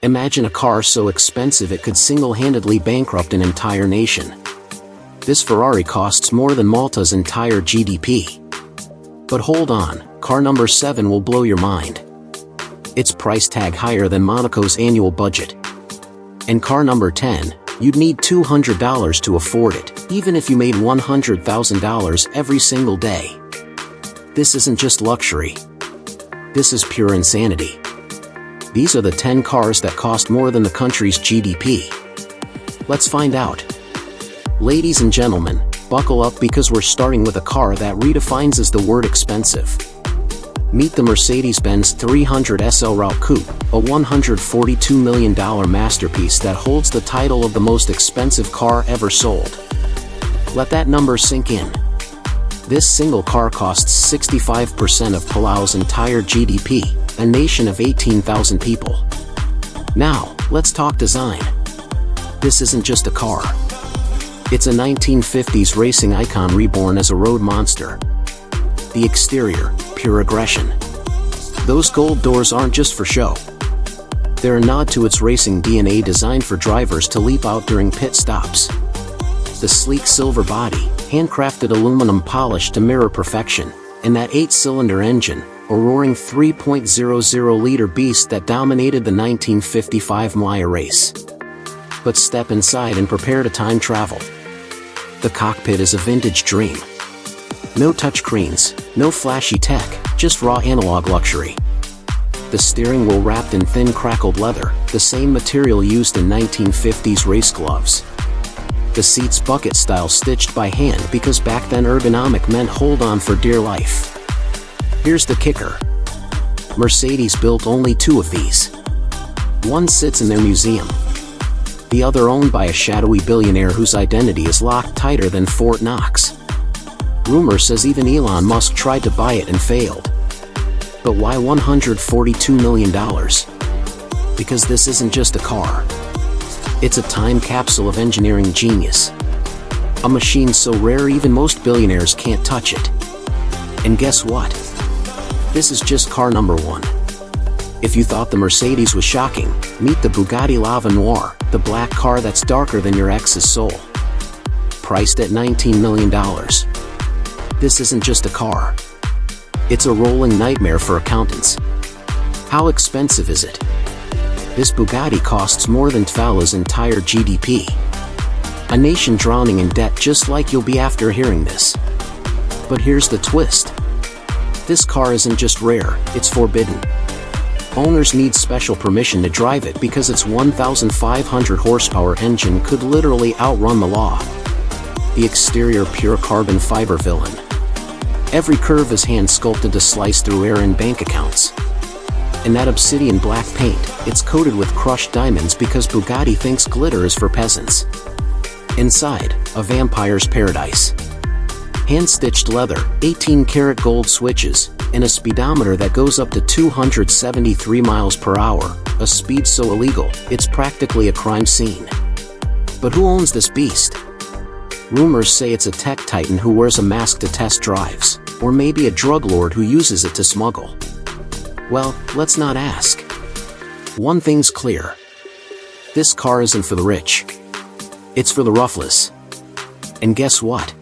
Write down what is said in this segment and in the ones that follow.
Imagine a car so expensive it could single-handedly bankrupt an entire nation. This Ferrari costs more than Malta's entire GDP. But hold on, car number 7 will blow your mind. Its price tag higher than Monaco's annual budget. And car number 10, you'd need $200 to afford it, even if you made $100,000 every single day. This isn't just luxury. This is pure insanity. These are the 10 cars that cost more than the country's GDP. Let's find out. Ladies and gentlemen, buckle up because we're starting with a car that redefines as the word expensive. Meet the Mercedes-Benz 300 SLR Coupe, a $142 million masterpiece that holds the title of the most expensive car ever sold. Let that number sink in. This single car costs 65% of Palau's entire GDP, a nation of 18,000 people. Now, let's talk design. This isn't just a car. It's a 1950s racing icon reborn as a road monster. The exterior, pure aggression. Those gold doors aren't just for show. They're a nod to its racing DNA designed for drivers to leap out during pit stops. The sleek silver body, handcrafted aluminum polished to mirror perfection, and that 8-cylinder engine, a roaring 3.00-liter beast that dominated the 1955 Noire race. But step inside and prepare to time travel. The cockpit is a vintage dream. No touchscreens, no flashy tech, just raw analog luxury. The steering wheel wrapped in thin crackled leather, the same material used in 1950s race gloves. The seats bucket style stitched by hand because back then ergonomic meant hold on for dear life. Here's the kicker. Mercedes built only 2 of these. One sits in their museum. The other owned by a shadowy billionaire whose identity is locked tighter than Fort Knox. Rumor says even Elon Musk tried to buy it and failed. But why $142 million? Because this isn't just a car. It's a time capsule of engineering genius. A machine so rare even most billionaires can't touch it. And guess what? This is just car number 1. If you thought the Mercedes was shocking, meet the Bugatti Noire, the black car that's darker than your ex's soul. Priced at $19 million. This isn't just a car. It's a rolling nightmare for accountants. How expensive is it? This Bugatti costs more than Tfala's entire GDP. A nation drowning in debt just like you'll be after hearing this. But here's the twist. This car isn't just rare, it's forbidden. Owners need special permission to drive it because its 1,500 horsepower engine could literally outrun the law. The exterior pure carbon fiber villain. Every curve is hand sculpted to slice through air and bank accounts. And that obsidian black paint, it's coated with crushed diamonds because Bugatti thinks glitter is for peasants. Inside, a vampire's paradise. Hand-stitched leather, 18-karat gold switches, and a speedometer that goes up to 273 miles per hour, a speed so illegal, it's practically a crime scene. But who owns this beast? Rumors say it's a tech titan who wears a mask to test drives, or maybe a drug lord who uses it to smuggle. Well, let's not ask. One thing's clear. This car isn't for the rich. It's for the roughless. And guess what?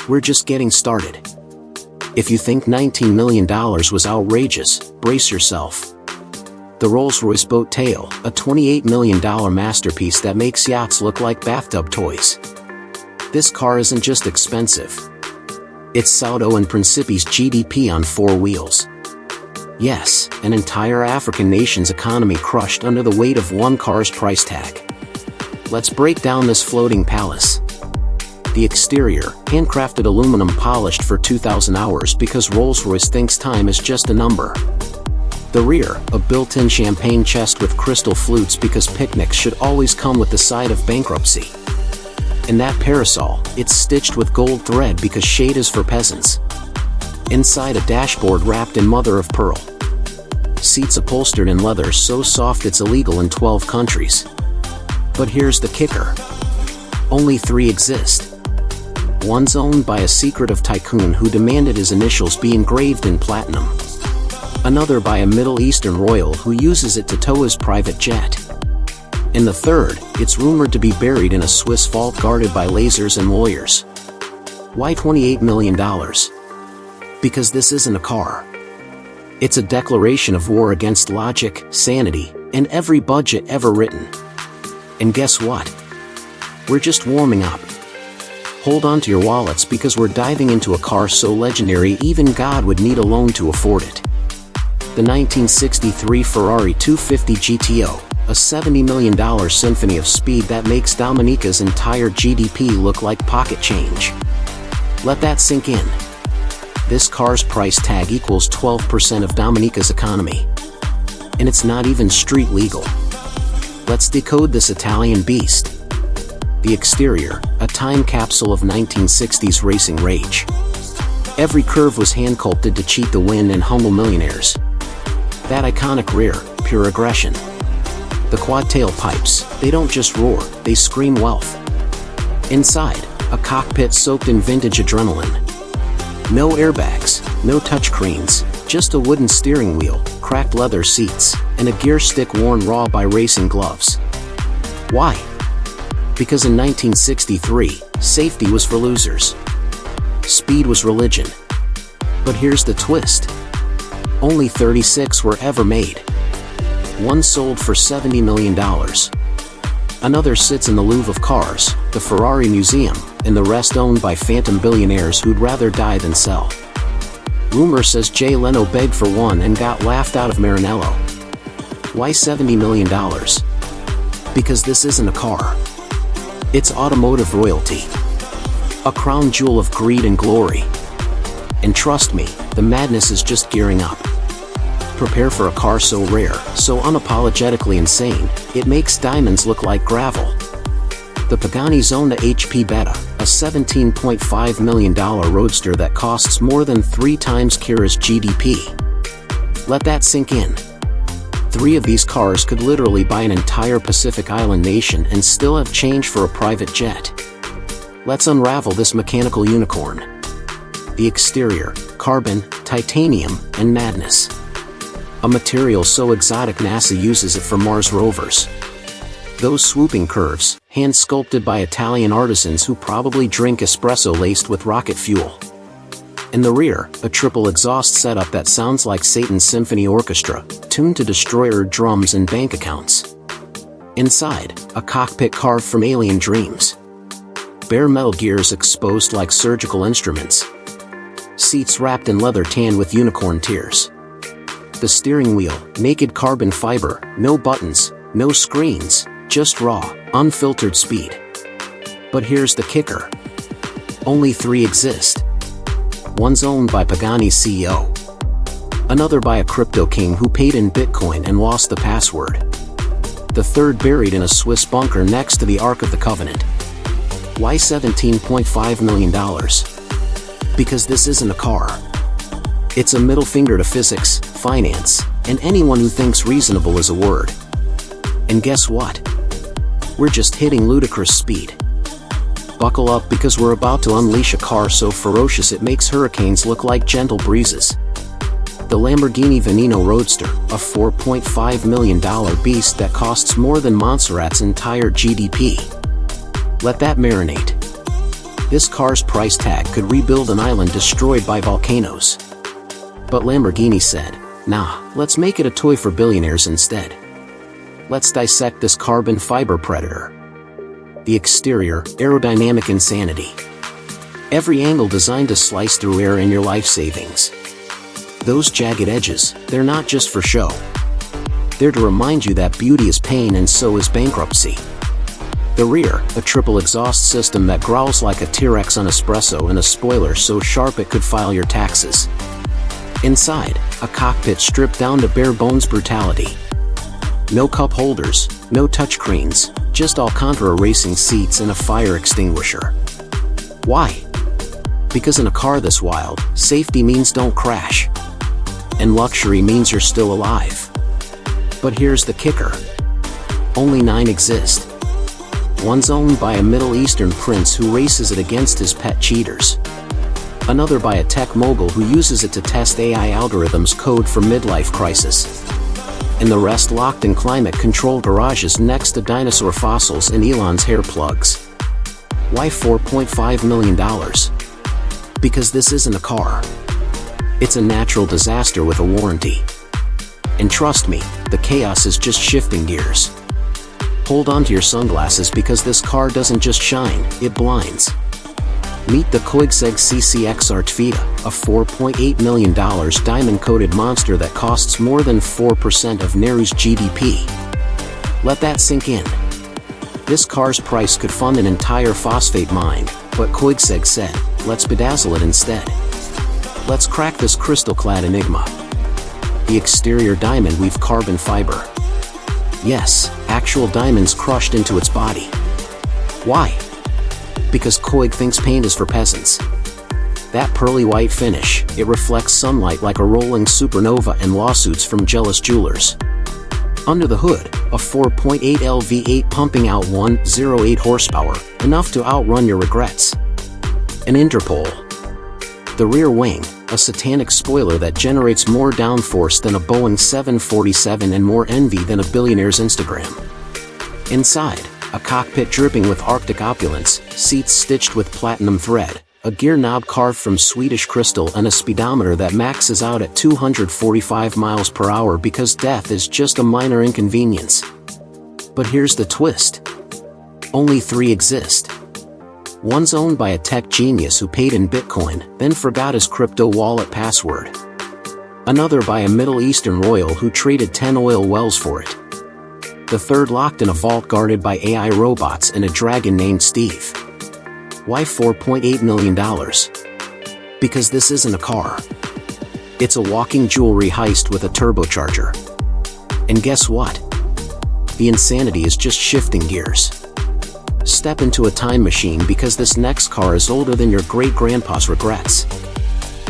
We're just getting started. If you think $19 million was outrageous, brace yourself. The Rolls-Royce Boat Tail, a $28 million masterpiece that makes yachts look like bathtub toys. This car isn't just expensive. It's Sao and Principe's GDP on 4 wheels. Yes, an entire African nation's economy crushed under the weight of one car's price tag. Let's break down this floating palace. The exterior, handcrafted aluminum polished for 2,000 hours because Rolls-Royce thinks time is just a number. The rear, a built-in champagne chest with crystal flutes because picnics should always come with the side of bankruptcy. And that parasol, it's stitched with gold thread because shade is for peasants. Inside, a dashboard wrapped in mother of pearl. Seats upholstered in leather so soft it's illegal in 12 countries. But here's the kicker. Only 3 exist. One's owned by a secretive tycoon who demanded his initials be engraved in platinum. Another by a Middle Eastern royal who uses it to tow his private jet. And the third, it's rumored to be buried in a Swiss vault guarded by lasers and lawyers. Why $28 million? Because this isn't a car. It's a declaration of war against logic, sanity, and every budget ever written. And guess what? We're just warming up. Hold on to your wallets because we're diving into a car so legendary even God would need a loan to afford it. The 1963 Ferrari 250 GTO, a $70 million symphony of speed that makes Dominica's entire GDP look like pocket change. Let that sink in. This car's price tag equals 12% of Dominica's economy. And it's not even street legal. Let's decode this Italian beast. The exterior, a time capsule of 1960s racing rage. Every curve was hand-sculpted to cheat the wind and humble millionaires. That iconic rear, pure aggression. The quad-tail pipes, they don't just roar, they scream wealth. Inside, a cockpit soaked in vintage adrenaline. No airbags, no touchscreens, just a wooden steering wheel, cracked leather seats, and a gear stick worn raw by racing gloves. Why? Because in 1963, safety was for losers. Speed was religion. But here's the twist. Only 36 were ever made. One sold for $70 million. Another sits in the Louvre of cars, the Ferrari Museum, and the rest owned by phantom billionaires who'd rather die than sell. Rumor says Jay Leno begged for one and got laughed out of Maranello. Why $70 million? Because this isn't a car. It's automotive royalty. A crown jewel of greed and glory. And trust me, the madness is just gearing up. Prepare for a car so rare, so unapologetically insane, it makes diamonds look like gravel. The Pagani Zonda HP Beta, a $17.5 million roadster that costs more than 3 times Kira's GDP. Let that sink in. 3 of these cars could literally buy an entire Pacific Island nation and still have change for a private jet. Let's unravel this mechanical unicorn. The exterior, carbon, titanium, and madness. A material so exotic NASA uses it for Mars rovers. Those swooping curves, hand-sculpted by Italian artisans who probably drink espresso laced with rocket fuel. In the rear, a triple exhaust setup that sounds like Satan's symphony orchestra, tuned to destroyer drums and bank accounts. Inside, a cockpit carved from alien dreams. Bare metal gears exposed like surgical instruments. Seats wrapped in leather tan with unicorn tears. The steering wheel, naked carbon fiber, no buttons, no screens, just raw, unfiltered speed. But here's the kicker. Only 3 exist. One's owned by Pagani's CEO. Another by a crypto king who paid in Bitcoin and lost the password. The third buried in a Swiss bunker next to the Ark of the Covenant. Why $17.5 million? Because this isn't a car. It's a middle finger to physics, finance, and anyone who thinks reasonable is a word. And guess what? We're just hitting ludicrous speed. Buckle up because we're about to unleash a car so ferocious it makes hurricanes look like gentle breezes. The Lamborghini Veneno Roadster, a $4.5 million beast that costs more than Montserrat's entire GDP. Let that marinate. This car's price tag could rebuild an island destroyed by volcanoes. But Lamborghini said, nah, let's make it a toy for billionaires instead. Let's dissect this carbon fiber predator. The exterior, aerodynamic insanity. Every angle designed to slice through air and your life savings. Those jagged edges, they're not just for show. They're to remind you that beauty is pain and so is bankruptcy. The rear, a triple exhaust system that growls like a T-Rex on espresso and a spoiler so sharp it could file your taxes. Inside, a cockpit stripped down to bare bones brutality. No cup holders, no touchscreens, just Alcantara racing seats and a fire extinguisher. Why? Because in a car this wild, safety means don't crash. And luxury means you're still alive. But here's the kicker. Only 9 exist. One's owned by a Middle Eastern prince who races it against his pet cheaters. Another by a tech mogul who uses it to test AI algorithms code for midlife crisis. And the rest locked in climate-controlled garages next to dinosaur fossils and Elon's hair plugs. Why $4.5 million? Because this isn't a car. It's a natural disaster with a warranty. And trust me, the chaos is just shifting gears. Hold on to your sunglasses because this car doesn't just shine, it blinds. Meet the Koenigsegg CCX Artevita, a $4.8 million diamond-coated monster that costs more than 4% of Nehru's GDP. Let that sink in. This car's price could fund an entire phosphate mine, but Koenigsegg said, let's bedazzle it instead. Let's crack this crystal-clad enigma. The exterior diamond weave carbon fiber. Yes, actual diamonds crushed into its body. Why? Because Koig thinks paint is for peasants. That pearly white finish, it reflects sunlight like a rolling supernova and lawsuits from jealous jewelers. Under the hood, a 4.8 L V8 pumping out 108 horsepower, enough to outrun your regrets. An Interpol. The rear wing, a satanic spoiler that generates more downforce than a Boeing 747 and more envy than a billionaire's Instagram. Inside, a cockpit dripping with Arctic opulence, seats stitched with platinum thread, a gear knob carved from Swedish crystal and a speedometer that maxes out at 245 miles per hour because death is just a minor inconvenience. But here's the twist. Only 3 exist. One's owned by a tech genius who paid in Bitcoin, then forgot his crypto wallet password. Another by a Middle Eastern royal who traded 10 oil wells for it. The third locked in a vault guarded by AI robots and a dragon named Steve. Why $4.8 million? Because this isn't a car. It's a walking jewelry heist with a turbocharger. And guess what? The insanity is just shifting gears. Step into a time machine because this next car is older than your great-grandpa's regrets.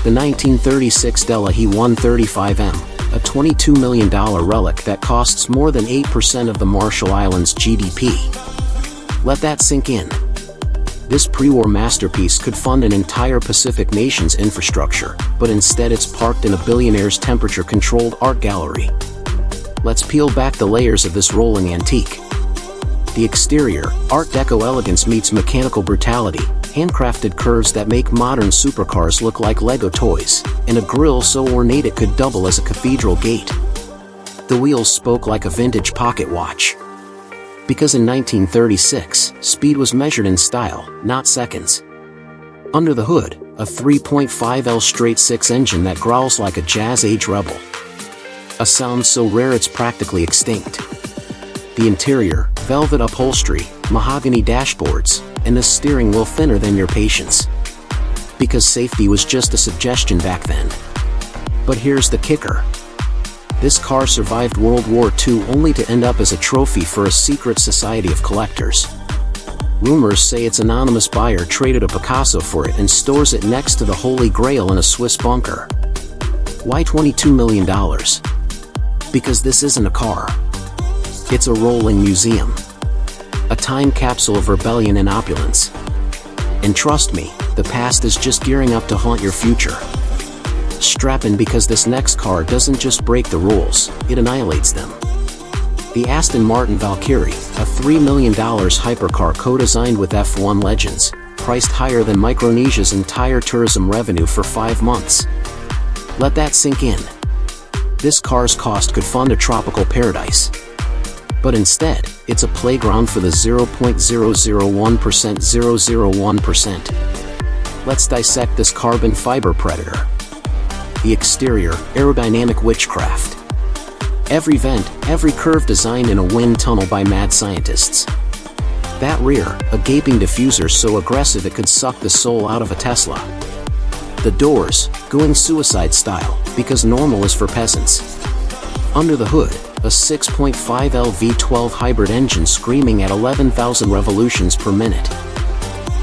The 1936 Delhi 135M. A $22 million relic that costs more than 8% of the Marshall Islands' GDP. Let that sink in. This pre-war masterpiece could fund an entire Pacific nation's infrastructure, but instead it's parked in a billionaire's temperature-controlled art gallery. Let's peel back the layers of this rolling antique. The exterior, Art Deco elegance meets mechanical brutality, handcrafted curves that make modern supercars look like Lego toys, and a grille so ornate it could double as a cathedral gate. The wheels spoke like a vintage pocket watch. Because in 1936, speed was measured in style, not seconds. Under the hood, a 3.5 L straight-six engine that growls like a jazz-age rebel. A sound so rare it's practically extinct. The interior, velvet upholstery, mahogany dashboards, and the steering wheel thinner than your patience. Because safety was just a suggestion back then. But here's the kicker. This car survived World War II only to end up as a trophy for a secret society of collectors. Rumors say its anonymous buyer traded a Picasso for it and stores it next to the Holy Grail in a Swiss bunker. Why $22 million? Because this isn't a car. It's a rolling museum. A time capsule of rebellion and opulence. And trust me, the past is just gearing up to haunt your future. Strap in because this next car doesn't just break the rules, it annihilates them. The Aston Martin Valkyrie, a $3 million hypercar co-designed with F1 legends, priced higher than Micronesia's entire tourism revenue for 5 months. Let that sink in. This car's cost could fund a tropical paradise. But instead, it's a playground for the 0.001%. Let's dissect this carbon fiber predator. The exterior, aerodynamic witchcraft. Every vent, every curve designed in a wind tunnel by mad scientists. That rear, a gaping diffuser so aggressive it could suck the soul out of a Tesla. The doors, going suicide style, because normal is for peasants. Under the hood, a 6.5 L V12 hybrid engine screaming at 11,000 revolutions per minute.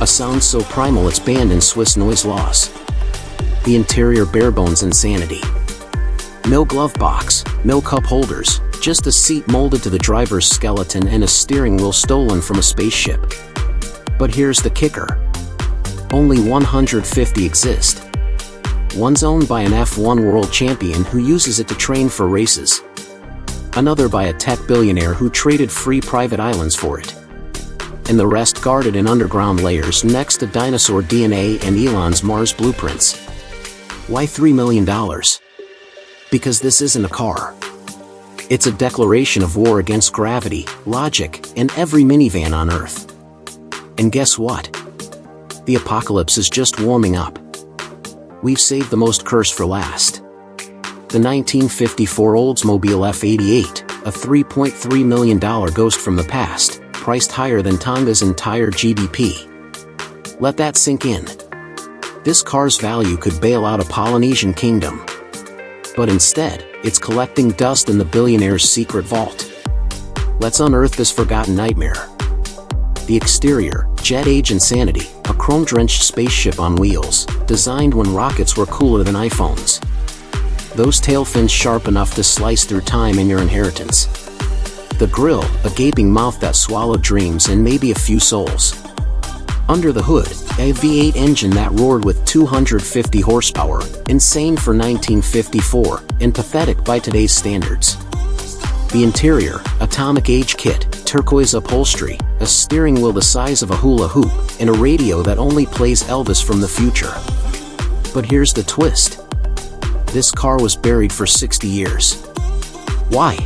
A sound so primal it's banned in Swiss noise laws. The interior barebones insanity. No glove box, no cup holders, just a seat molded to the driver's skeleton and a steering wheel stolen from a spaceship. But here's the kicker. Only 150 exist. One's owned by an F1 world champion who uses it to train for races. Another by a tech billionaire who traded free private islands for it. And the rest guarded in underground layers next to dinosaur DNA and Elon's Mars blueprints. Why $3 million? Because this isn't a car. It's a declaration of war against gravity, logic, and every minivan on Earth. And guess what? The apocalypse is just warming up. We've saved the most cursed for last. The 1954 Oldsmobile F88, a $3.3 million ghost from the past, priced higher than Tonga's entire GDP. Let that sink in. This car's value could bail out a Polynesian kingdom. But instead, it's collecting dust in the billionaire's secret vault. Let's unearth this forgotten nightmare. The exterior, jet age insanity, a chrome-drenched spaceship on wheels, designed when rockets were cooler than iPhones. Those tail fins sharp enough to slice through time and your inheritance. The grille, a gaping mouth that swallowed dreams and maybe a few souls. Under the hood, a V8 engine that roared with 250 horsepower, insane for 1954, and pathetic by today's standards. The interior, atomic age kit, turquoise upholstery, a steering wheel the size of a hula hoop, and a radio that only plays Elvis from the future. But here's the twist. This car was buried for 60 years. Why?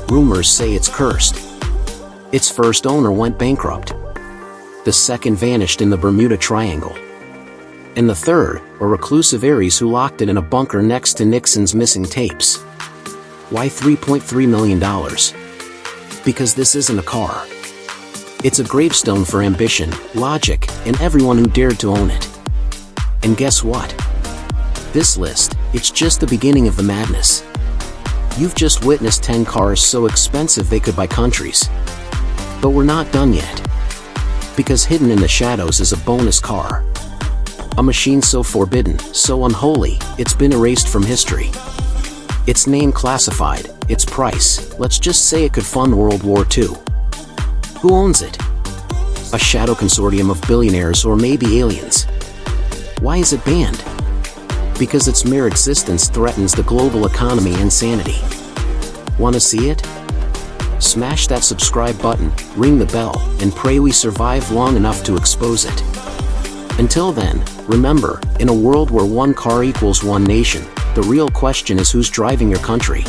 Rumors say it's cursed. Its first owner went bankrupt. The second vanished in the Bermuda Triangle. And the third, a reclusive Aries who locked it in a bunker next to Nixon's missing tapes. Why $3.3 million? Because this isn't a car. It's a gravestone for ambition, logic, and everyone who dared to own it. And guess what? This list, it's just the beginning of the madness. You've just witnessed 10 cars so expensive they could buy countries. But we're not done yet. Because hidden in the shadows is a bonus car. A machine so forbidden, so unholy, it's been erased from history. Its name classified, its price, let's just say it could fund World War II. Who owns it? A shadow consortium of billionaires or maybe aliens. Why is it banned? Because its mere existence threatens the global economy and sanity. Want to see it? Smash that subscribe button, ring the bell, and pray we survive long enough to expose it. Until then, remember, in a world where one car equals one nation, the real question is who's driving your country.